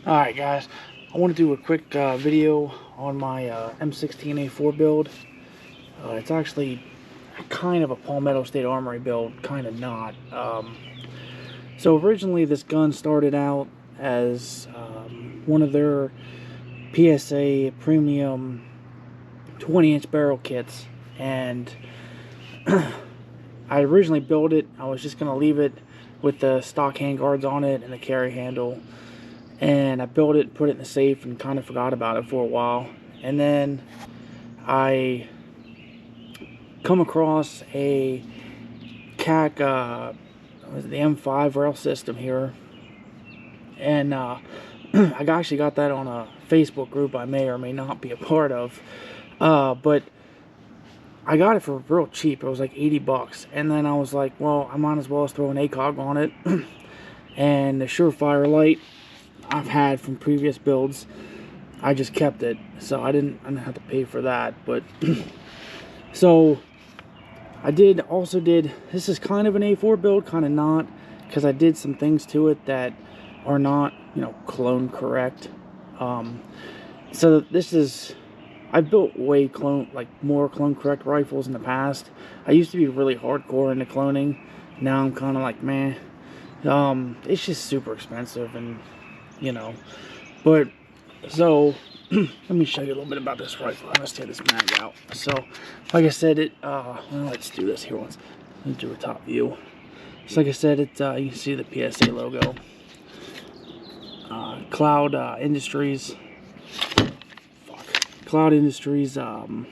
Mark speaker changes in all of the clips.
Speaker 1: Alright guys, I want to do a quick video on my M16A4 build. It's actually kind of a Palmetto State Armory build, kind of not. So originally this gun started out as one of their PSA premium 20-inch barrel kits, and I originally built it. I was just going to leave it with the stock handguards on it and the carry handle. And I built it, put it in the safe, and kind of forgot about it for a while. And then I come across a CAC, the M5 rail system here. And I actually got that on a Facebook group I may or may not be a part of. But I got it for real cheap. It was like 80 bucks. And then I was like, well, I might as well throw an ACOG on it. And the Surefire Light I've had from previous builds, I just kept it, so I didn't have to pay for that. But so I also did this is kind of an A4 build, kind of not, because I did some things to it that are not, clone correct. So this is, I've built way more clone correct rifles in the past. I used to be really hardcore into cloning. Now I'm kind of like, meh. It's just super expensive, and but so let me show you a little bit about this rifle. Let's take this mag out. So like I said, well, let's do this here once. Let's do a top view. So like I said, you can see the PSA logo. Cloud Industries. Cloud Industries, what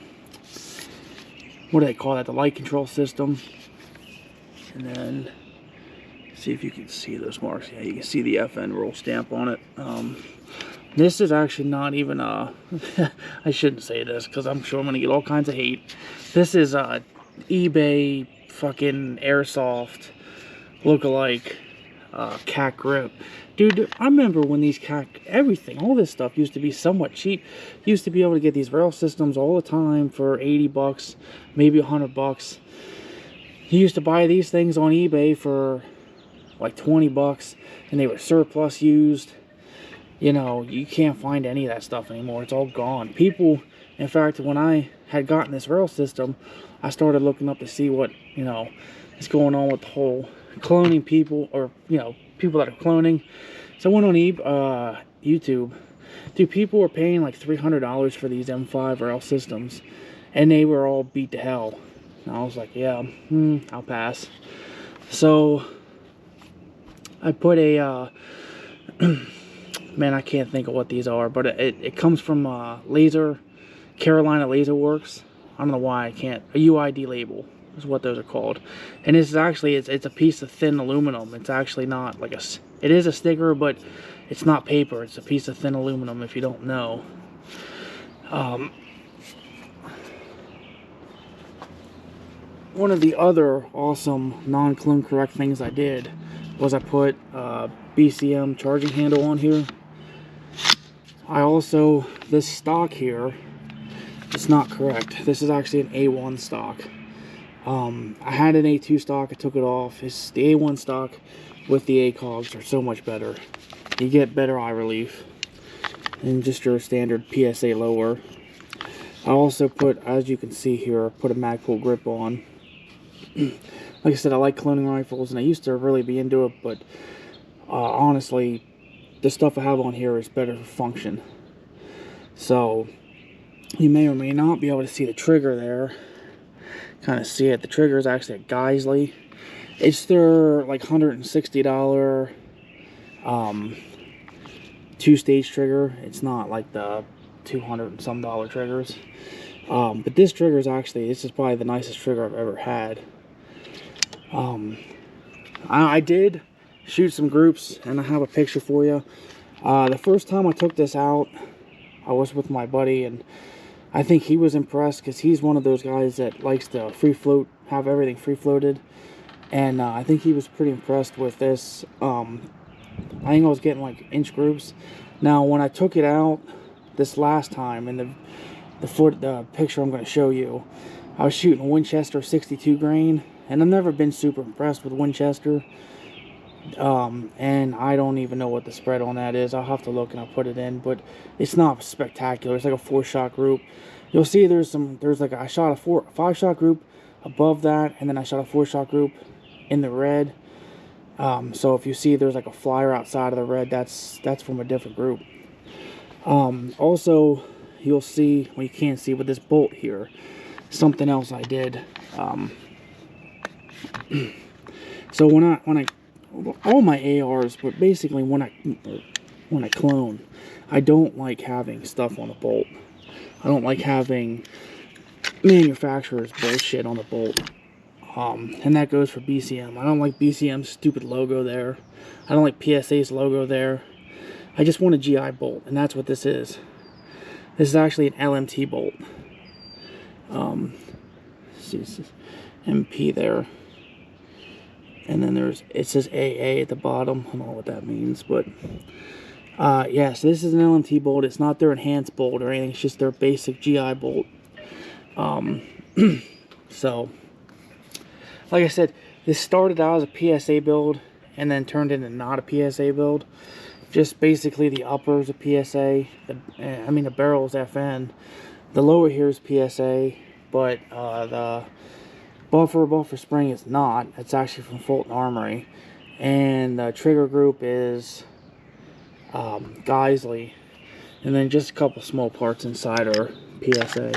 Speaker 1: do they call that? The light control system. And then see if you can see those marks. Yeah, you can see the FN roll stamp on it. This is actually not even I shouldn't say this because I'm sure I'm gonna get all kinds of hate. This is eBay fucking airsoft lookalike CAC grip. Dude, I remember when these CAC, all this stuff used to be somewhat cheap. You used to be able to get these rail systems all the time for 80 bucks, maybe 100 bucks. You used to buy these things on eBay for like 20 bucks, and they were surplus used. You can't find any of that stuff anymore. It's all gone. People, in fact, when I had gotten this rail system, I started looking up to see what is going on with the whole cloning people, or people that are cloning. So I went on YouTube. Dude, people were paying like $300 for these M5 rail systems, and they were all beat to hell. And I was like, yeah, I'll pass. So I put a, man, I can't think of what these are, but it comes from Carolina Laser Works. I don't know why I can't. A UID label is what those are called. And this is actually, it's a piece of thin aluminum. It's actually not like it is a sticker, but it's not paper. It's a piece of thin aluminum, if you don't know. One of the other awesome non-clone correct things I did was I put BCM charging handle on here. I also, this stock here, it's not correct. This is actually an A1 stock. I had an A2 stock, I took it off. It's the A1 stock with the ACOGs are so much better. You get better eye relief than just your standard PSA lower. I also put, as you can see here, put a Magpul grip on. Like I said, I like cloning rifles, and I used to really be into it, but honestly, the stuff I have on here is better for function. So you may or may not be able to see the trigger there. Kind of see it. The trigger is actually a Geisley. It's their like $160 two-stage trigger. It's not like the $200 and some triggers. But this trigger is actually, this is probably the nicest trigger I've ever had. I did shoot some groups, and I have a picture for you. The first time I took this out, I was with my buddy, and I think he was impressed because he's one of those guys that likes to free float, have everything free floated. And I think he was pretty impressed with this. I think I was getting like inch groups. Now, when I took it out this last time, in the picture I'm going to show you, I was shooting Winchester 62 grain, and I've never been super impressed with Winchester. And I don't even know what the spread on that is. I'll have to look and I'll put it in, but it's not spectacular. It's like a 4-shot group. You'll see there's like I shot a 5-shot group above that, and then I shot a 4-shot group in the red. So if you see there's like a flyer outside of the red, that's from a different group. Also, you'll see, well, you can't see with this bolt here, something else I did. So when I all my ARs, but basically when I clone, I don't like having stuff on the bolt. I don't like having manufacturer's bullshit on the bolt. And that goes for BCM. I don't like BCM's stupid logo there. I don't like PSA's logo there. I just want a GI bolt, and that's what this is. This is actually an LMT bolt. See, it says MP there. And then it says AA at the bottom. I don't know what that means, but yeah, so this is an LMT bolt. It's not their enhanced bolt or anything. It's just their basic GI bolt. So, like I said, this started out as a PSA build and then turned into not a PSA build. Just basically the upper is a PSA. The barrel is FN. The lower here is PSA, but the buffer spring is not. It's actually from Fulton Armory. And the trigger group is Geisley. And then just a couple small parts inside are PSA.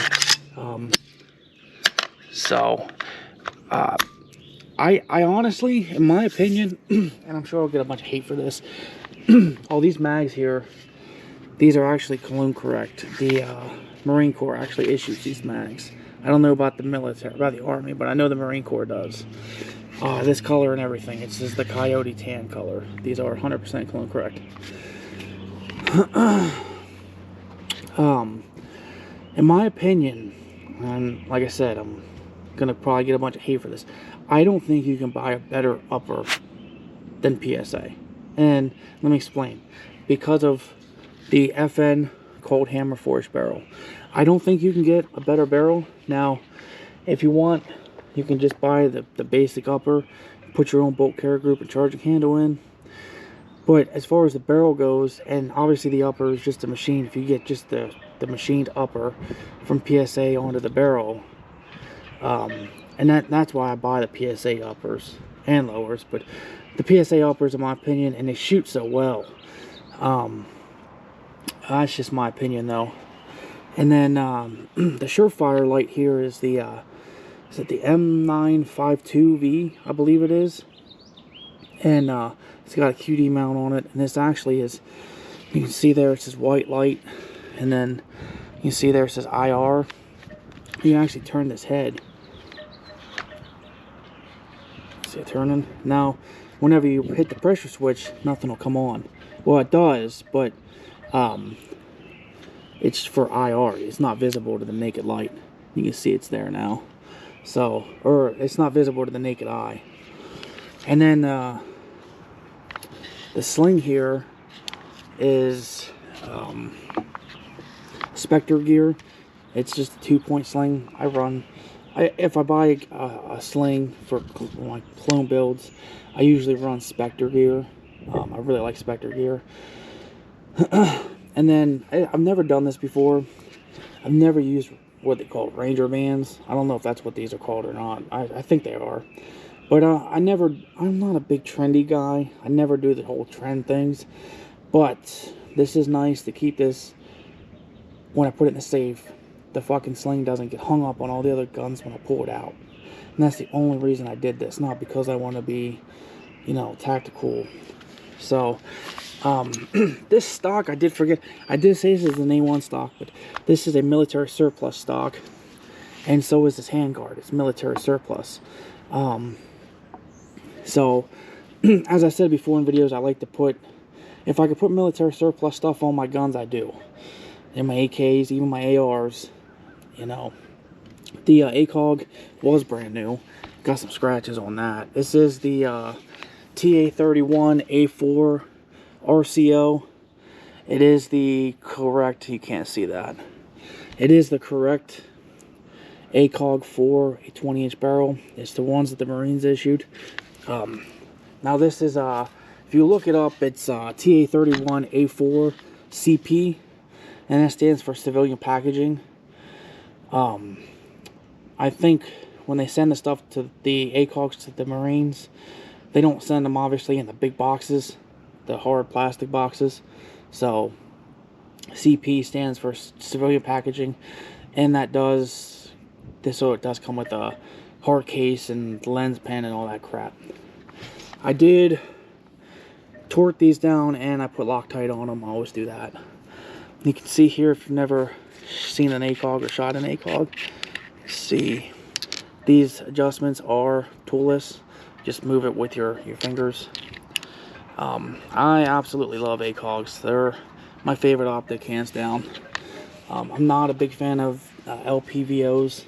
Speaker 1: I honestly, in my opinion, and I'm sure I'll get a bunch of hate for this, all these mags here, these are actually cologne correct. The Marine Corps actually issues these mags. I don't know about the military, about the Army, but I know the Marine Corps does. This color and everything, it's just the coyote tan color. These are 100% cologne correct. In my opinion, and like I said, I'm gonna probably get a bunch of hate for this, I don't think you can buy a better upper than PSA. And let me explain. Because of the FN cold hammer forged barrel, I don't think you can get a better barrel. Now, if you want, you can just buy the basic upper, put your own bolt carrier group and charging handle in. But as far as the barrel goes, and obviously the upper is just a machine, if you get just the machined upper from PSA onto the barrel, and that's why I buy the PSA uppers and lowers, but the PSA uppers, in my opinion, and they shoot so well. That's just my opinion, though. And then the Surefire Light here is the is it the M952V, I believe it is, and it's got a QD mount on it. And this actually is, you can see there it says white light, and then you can see there it says IR. You can actually turn this head. See it turning? Now, whenever you hit the pressure switch, nothing will come on. Well, it does, but it's for IR. It's not visible to the naked light. You can see it's there now. So, or it's not visible to the naked eye. And then the sling here is Spectre gear. It's just a 2-point sling. If I buy a sling for like clone builds, I usually run Spectre gear. I really like Spectre gear. And then I've never done this before. I've never used what they call Ranger bands. I don't know if that's what these are called or not. I think they are. But I'm not a big trendy guy. I never do the whole trend things. But this is nice to keep this when I put it in the safe. The fucking sling doesn't get hung up on all the other guns when I pull it out. And that's the only reason I did this. Not because I want to be, you know, tactical. So, this stock, I did forget. I did say this is an A1 stock, but this is a military surplus stock. And so is this handguard. It's military surplus. So, as I said before in videos, I like to put, if I could put military surplus stuff on my guns, I do. And my AKs, even my ARs, you know. The ACOG was brand new. Got some scratches on that. This is the TA31A4 RCO. It is the correct, you can't see that. It is the correct ACOG for a 20-inch barrel. It's the ones that the Marines issued. Now this is, if you look it up, it's TA31A4 CP, and that stands for civilian packaging. I think when they send the stuff to the ACOGs to the Marines, they don't send them obviously in the big boxes, the hard plastic boxes. So CP stands for civilian packaging, and that does this, so it does come with a hard case and lens pen and all that crap. I did torque these down and I put Loctite on them. I always do that. You can see here, if you've never seen an ACOG or shot an ACOG, see these adjustments are toolless. Just move it with your fingers. I absolutely love ACOGs. They're my favorite optic, hands down. I'm not a big fan of LPVOs.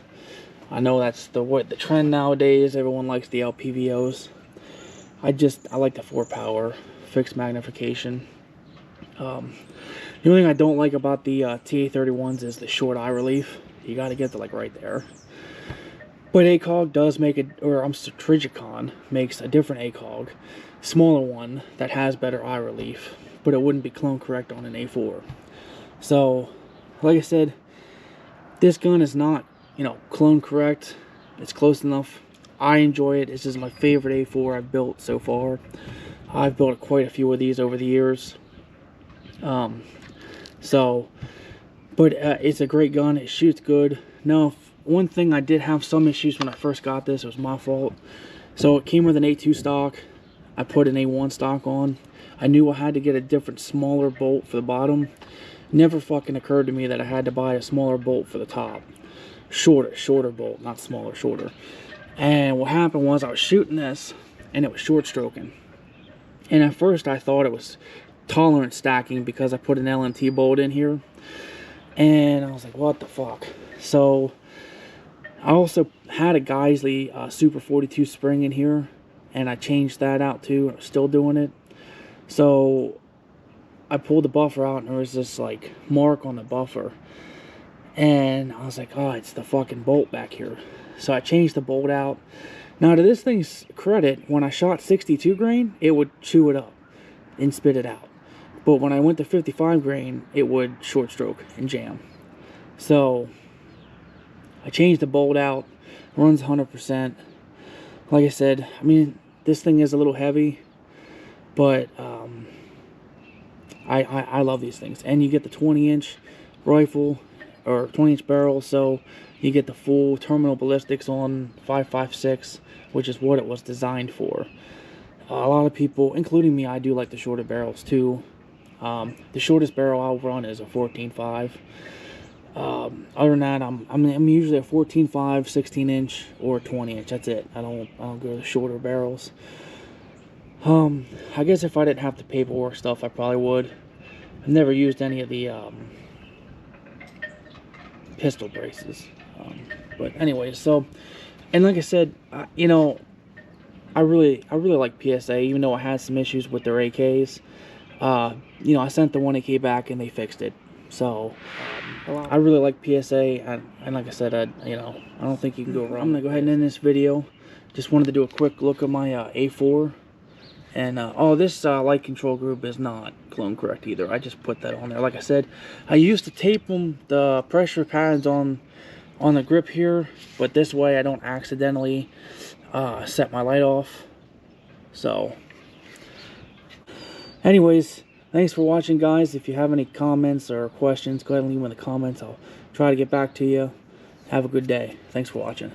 Speaker 1: I know that's the trend nowadays. Everyone likes the LPVOs. I like the 4-power fixed magnification. The only thing I don't like about the TA31s is the short eye relief. You got to get to like right there. But ACOG does make it, or Trigicon makes a different ACOG, smaller one that has better eye relief, but it wouldn't be clone correct on an A4. So, like I said, this gun is not, you know, clone correct. It's close enough. I enjoy it. This is my favorite A4 I've built so far. I've built quite a few of these over the years. It's a great gun. It shoots good. Now, one thing I did have some issues when I first got this. It was my fault. So it came with an A2 stock. I put an A1 stock on. I knew I had to get a different, smaller bolt for the bottom. Never fucking occurred to me that I had to buy a smaller bolt for the top. Shorter bolt, not smaller, shorter. And what happened was I was shooting this, and it was short stroking. And at first I thought it was tolerance stacking because I put an LMT bolt in here. And I was like, what the fuck? So I also had a Geisley Super 42 spring in here, and I changed that out too. I'm still doing it. So I pulled the buffer out, and there was this like mark on the buffer. And I was like, oh, it's the fucking bolt back here. So I changed the bolt out. Now, to this thing's credit, when I shot 62 grain, it would chew it up and spit it out. But when I went to 55 grain, it would short stroke and jam. So I changed the bolt out. Runs 100%. Like I said, I mean, this thing is a little heavy, but I love these things. And you get the 20-inch rifle, or 20-inch barrel, so you get the full terminal ballistics on 5.56, which is what it was designed for. A lot of people, including me, I do like the shorter barrels too. The shortest barrel I'll run is a 14.5. Other than that, I'm usually a 14.5, 16-inch, or 20-inch. That's it. I don't go to the shorter barrels. I guess if I didn't have the paperwork stuff, I probably would. I've never used any of the pistol braces. But anyway, so, and like I said, you know, I really like PSA, even though I had some issues with their AKs. You know, I sent the one AK back and they fixed it. So I really like PSA, and like I said, you know, I don't think you can go wrong. I'm gonna go ahead and end this video. Just wanted to do a quick look at my A4. And oh, this light control group is not clone correct either. I just put that on there. Like I said, I used to tape the pressure pads on the grip here, but this way I don't accidentally set my light off. So anyways, thanks for watching, guys. If you have any comments or questions, go ahead and leave them in the comments. I'll try to get back to you. Have a good day. Thanks for watching.